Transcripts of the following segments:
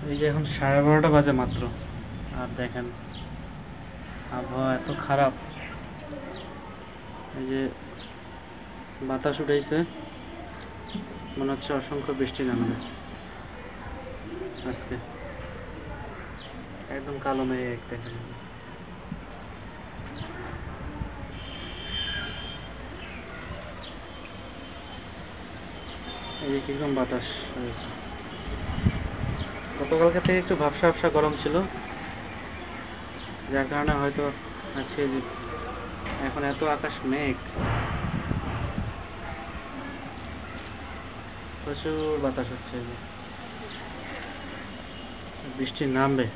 এই যে এখন 12:30 বাজে মাত্র, আর দেখেন আবহাওয়া এত খারাপ। এই যে বাতাস উঠেছে, মনে হচ্ছে অসংখ্য বৃষ্টি নামবে আজকে। একদম কালো মেঘ দেখেন। এই যে কিরকম বাতাস হয়েছে। গতকালকে থেকে একটু ভাবসা ভাবসা গরম ছিল, যার কারণে হয়তো আজকে যে এখন এত আকাশ মেঘ, প্রচুর বাতাস হচ্ছে, যে বৃষ্টি নামবে।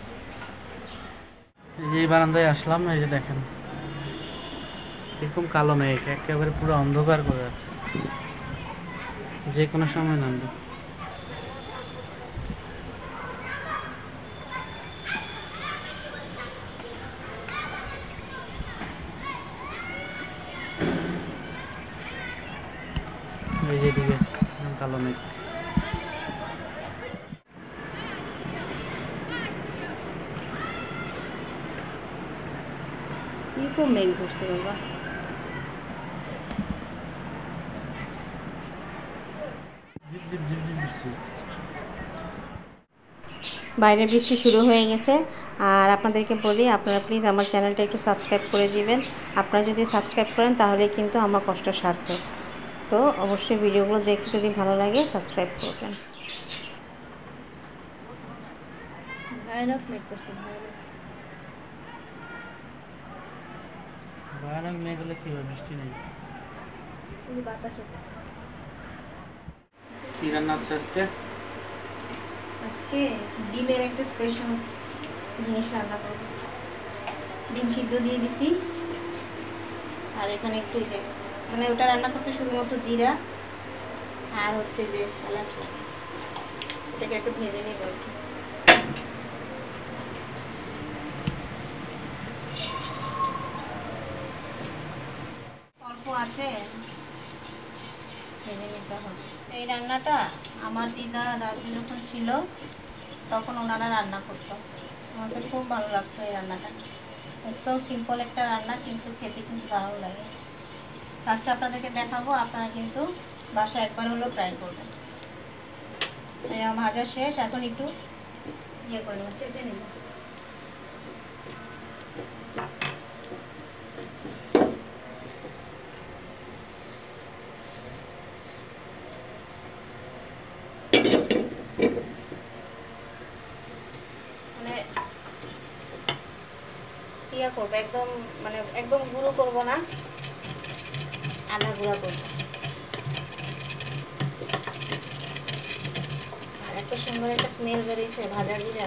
এই যে বারান্দায় আসলাম, এই যে দেখেন এরকম কালো মেঘ একেবারে পুরো অন্ধকার করে রাখছে, যে কোনো সময় নামবে। এই যে এদিকে কালো মেঘ। কিরকম মেঘ ধরছে বাবা। বাইরে বৃষ্টি শুরু হয়ে গেছে। আর আপনাদেরকে বলি, আপনারা প্লিজ আমার চ্যানেলটা একটু সাবস্ক্রাইব করে দিবেন। আপনারা যদি সাবস্ক্রাইব করেন তাহলে কিন্তু আমার কষ্ট সার্থক। তো অবশ্যই ভিডিওগুলো দেখতে যদি ভালো লাগে সাবস্ক্রাইব করবেন। ভয়ানক মেঘ করছে, ভয়ানক মেঘ হলে কি হবে, বৃষ্টি নেই। বাতাস হচ্ছে। কি রান্না হচ্ছে আজকে? আজকে ডিমের একটা স্পেশাল জিনিস রান্না করব। ডিম সিদ্ধ দিয়ে দিছি, আর এখানে একটু যে মানে ওটা রান্না করতে শুধুমাত্র জিরা আর হচ্ছে যে এলাচ, এটাকে একটু ভেজে নিব আর কি। অল্প আছে, ভেজে নিতে হবে। এই রান্নাটা আমার দিদা দাদু যখন ছিল তখন ওনারা রান্না করতো, আমাদের খুব ভালো লাগতো এই রান্নাটা। একদম সিম্পল একটা রান্না, কিন্তু খেতে কিন্তু দারুণ লাগে। আজকে আপনাদেরকে দেখাবো, আপনারা কিন্তু বাসায় একবার হলেও ট্রাই করবেন। ভাজা শেষ, এখন একটু ইয়ে করে নেব, ছেঁচে নেব। মানে ইয়া করবো একদম, মানে একদম গুঁড়ো করবো না, আধা গুঁড়া করবো। আর এত সুন্দর একটা স্মেল বেরিয়েছে ভাজা জিরা।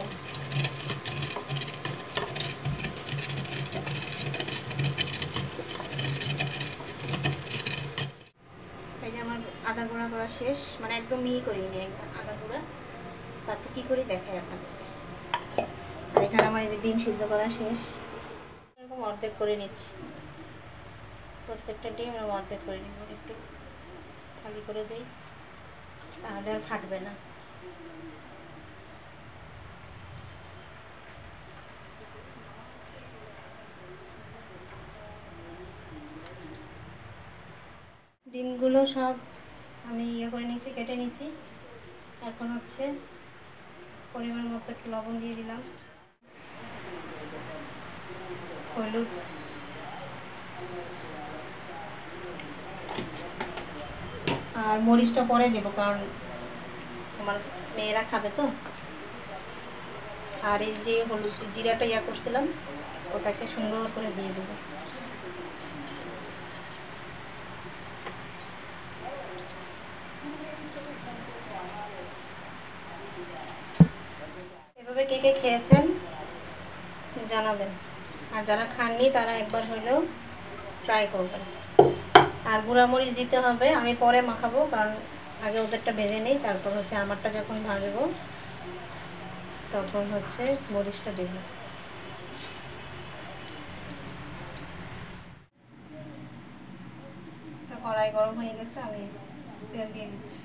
এই যে আমার আধা গুঁড়া করা শেষ, মানে একদম মিহি করিনি, একদম আধা গুঁড়া। তারপর কি করি দেখাই আপনাদেরকে। আর এখানে আমার এই যে ডিম সিদ্ধ করা শেষ, এরকম অর্ধেক করে নিচ্ছি। প্রত্যেকটা ডিম এরকম অর্ধেক করে নিব, একটু খালি করে দিই, তাহলে আর ফাটবে না। ডিমগুলো সব আমি ইয়ে করে নিয়েছি, কেটে নিয়েছি। এখন হচ্ছে পরিমাণ মতো একটু লবণ দিয়ে দিলাম, হলুদ, আর মরিচটা পরে দেবো কারণ আমার মেয়েরা খাবে তো। আর এই যে হলুদ জিরাটা ইয়া করছিলাম ওটাকে সুন্দর করে দিয়ে দেবো। এভাবে কে কে খেয়েছেন জানাবেন, আর যারা খাননি তারা একবার হলেও ট্রাই করবেন। আর গুঁড়ামরিচ দিতে হবে, আমি পরে মাখাবো, কারণ আগে ওদেরটা ভেজে নেই, তারপর হচ্ছে আমারটা যখন ভাজবো তখন হচ্ছে মরিচটা দেব। কড়াই গরম হয়ে গেছে, আমি তেল দিয়ে দিচ্ছি।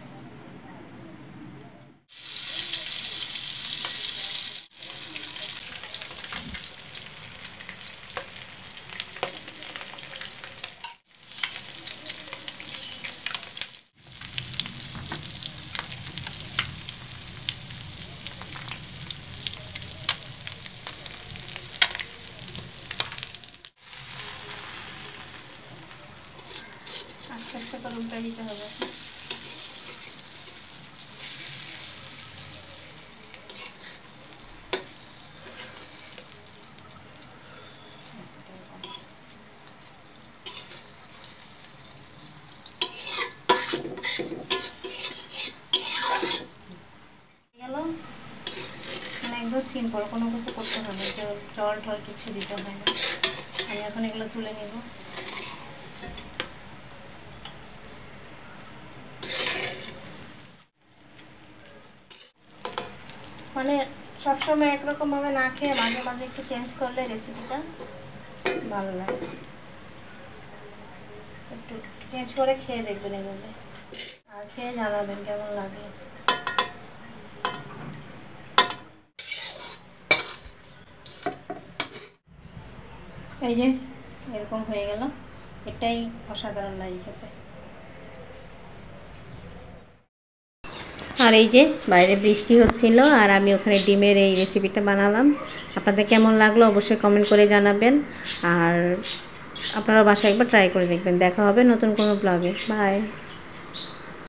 একটা তো উল্টাই দিতে হবে। গেল মানে একদম সিম্পল, কোনো কিছু করতে হবে না, জল টল কিছু দিতে হয় না। আমি এখন এগুলো তুলে নেব। মানে সবসময় একরকম ভাবে না খেয়ে মাঝে মাঝে একটু চেঞ্জ করলে রেসিপিটা ভালো লাগে। একটু চেঞ্জ করে খেয়ে দেখবেন এভাবে, আর খেয়ে জানাবেন কেমন লাগে। এই যে এরকম হয়ে গেল, এটাই অসাধারণ লাগে খেতে। আর এই যে বাইরে বৃষ্টি হচ্ছিল আর আমি ওখানে ডিমের এই রেসিপিটা বানালাম। আপনাদের কেমন লাগলো অবশ্যই কমেন্ট করে জানাবেন, আর আপনারা বাসায় একবার ট্রাই করে দেখবেন। দেখা হবে নতুন কোনো ব্লগে। বাই।